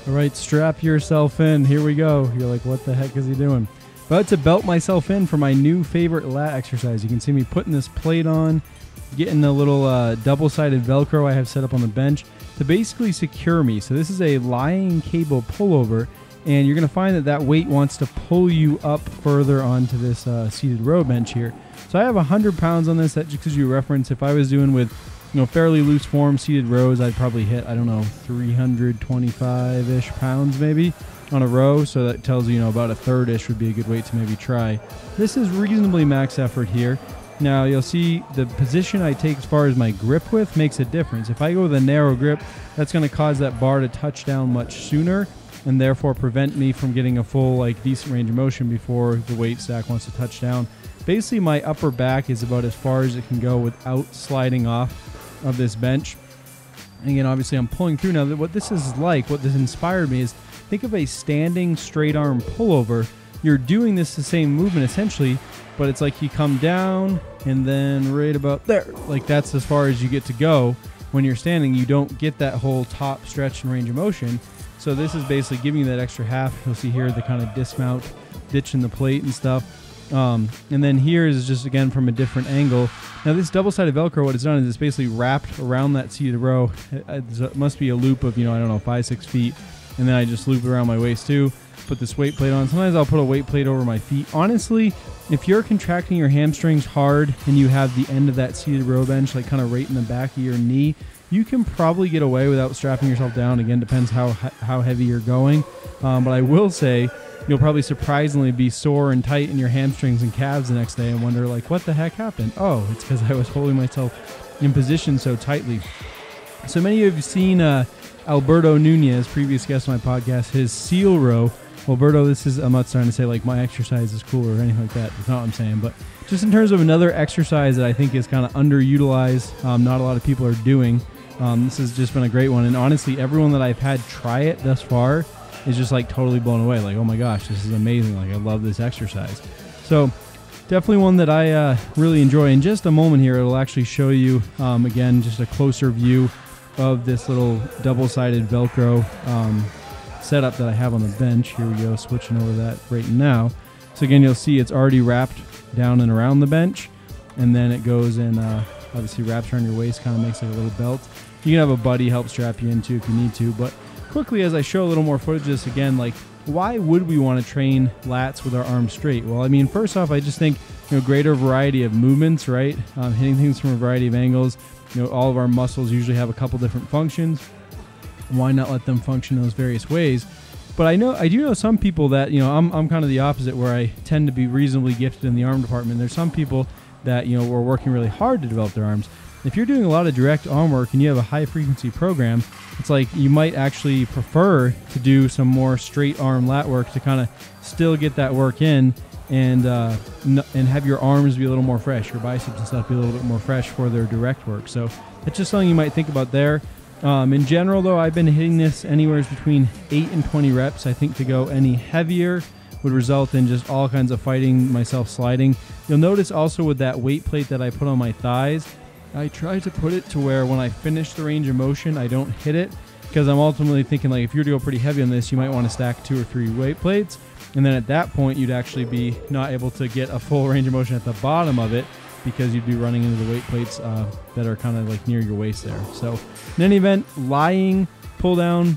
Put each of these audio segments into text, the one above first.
All right, strap yourself in. Here we go. You're like, what the heck is he doing? About to belt myself in for my new favorite lat exercise. You can see me putting this plate on, getting a little double-sided Velcro I have set up on the bench to basically secure me. So this is a lying cable pullover, and you're going to find that weight wants to pull you up further onto this seated row bench here. So I have 100 pounds on this. That just gives you a reference. If I was doing with fairly loose form seated rows, I'd probably hit, 325-ish pounds maybe on a row. So that tells you, about a third-ish would be a good weight to maybe try. This is reasonably max effort here. Now, you'll see the position I take as far as my grip width makes a difference. If I go with a narrow grip, that's going to cause that bar to touch down much sooner and therefore prevent me from getting a full, decent range of motion before the weight stack wants to touch down. Basically, my upper back is about as far as it can go without sliding off of this bench. And again, obviously, I'm pulling through. Now, what this is like, what this inspired me is, think of a standing straight arm pullover. You're doing this the same movement, essentially, but it's like you come down and then right about there. Like, that's as far as you get to go. When you're standing, you don't get that whole top stretch and range of motion. So this is basically giving you that extra half. You'll see here the kind of dismount, ditching the plate and stuff. And then here is just, again, from a different angle. Now, this double-sided Velcro, what it's done is it's basically wrapped around that seated row. It must be a loop of, 5-6 feet. And then I just loop it around my waist, too. Put this weight plate on. Sometimes I'll put a weight plate over my feet. Honestly, if you're contracting your hamstrings hard and you have the end of that seated row bench, kind of right in the back of your knee, you can probably get away without strapping yourself down. Again, depends how heavy you're going. But I will say, you'll probably surprisingly be sore and tight in your hamstrings and calves the next day and wonder, what the heck happened? Oh, it's because I was holding myself in position so tightly. So many of you have seen Alberto Nunez, previous guest on my podcast, his seal row. Alberto, I'm not starting to say my exercise is cool or anything like that. That's not what I'm saying. But just in terms of another exercise that I think is kind of underutilized, not a lot of people are doing, this has just been a great one. And honestly, everyone that I've had try it thus far is just totally blown away. Oh my gosh, this is amazing. I love this exercise. So definitely one that I really enjoy. In just a moment here, it'll actually show you, again, just a closer view of this little double-sided Velcro setup that I have on the bench. Here we go, switching over that right now. So again, you'll see it's already wrapped down and around the bench, and then it goes and obviously wraps around your waist, kind of makes like a little belt. You can have a buddy help strap you into if you need to. But quickly, as I show a little more footage of this again, why would we want to train lats with our arms straight? Well, first off, I just think greater variety of movements, right? Hitting things from a variety of angles. All of our muscles usually have a couple different functions. Why not let them function those various ways? But I do know some people that, I'm kind of the opposite, where I tend to be reasonably gifted in the arm department. There's some people that, were working really hard to develop their arms. If you're doing a lot of direct arm work and you have a high frequency program, it's you might actually prefer to do some more straight arm lat work to kind of still get that work in and have your arms be a little more fresh, your biceps and stuff be a little bit more fresh for their direct work. So that's just something you might think about there. In general, though, I've been hitting this anywhere between 8 and 20 reps. I think to go any heavier would result in just all kinds of fighting myself sliding. You'll notice also with that weight plate that I put on my thighs, I try to put it to where when I finish the range of motion, I don't hit it, because I'm ultimately thinking if you were to go pretty heavy on this, you might want to stack 2 or 3 weight plates, and then at that point, you'd actually be not able to get a full range of motion at the bottom of it, because you'd be running into the weight plates that are kind of near your waist there. So in any event, lying pullover,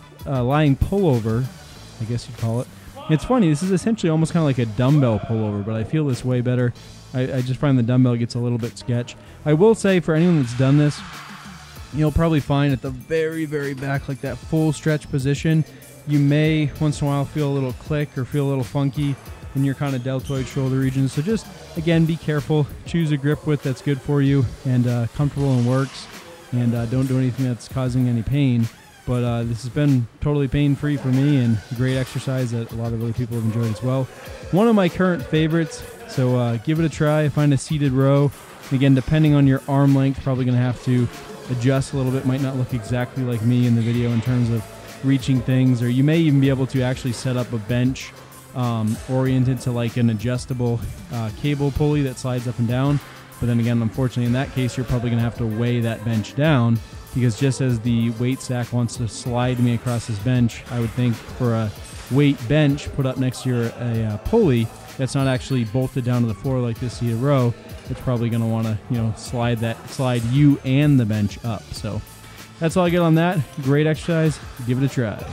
I guess you'd call it. It's funny, this is essentially almost kind of like a dumbbell pullover, but I feel this way better. I just find the dumbbell gets a little bit sketch. I will say, for anyone that's done this, you'll probably find at the very, very back, that full stretch position, you may once in a while feel a little click or feel a little funky in your kind of deltoid shoulder region. So just, again, be careful. Choose a grip width that's good for you and comfortable and works. And don't do anything that's causing any pain. But this has been totally pain-free for me and a great exercise that a lot of other people have enjoyed as well. One of my current favorites, so give it a try. Find a seated row. Again, depending on your arm length, probably going to have to adjust a little bit. Might not look exactly like me in the video in terms of reaching things, or you may even be able to actually set up a bench oriented to an adjustable cable pulley that slides up and down. But then again, unfortunately, in that case, you're probably going to have to weigh that bench down because just as the weight stack wants to slide me across this bench, I would think for a weight bench put up next to a pulley that's not actually bolted down to the floor like this seated row, it's probably going to want to, slide you and the bench up. So that's all I get on that. Great exercise. Give it a try.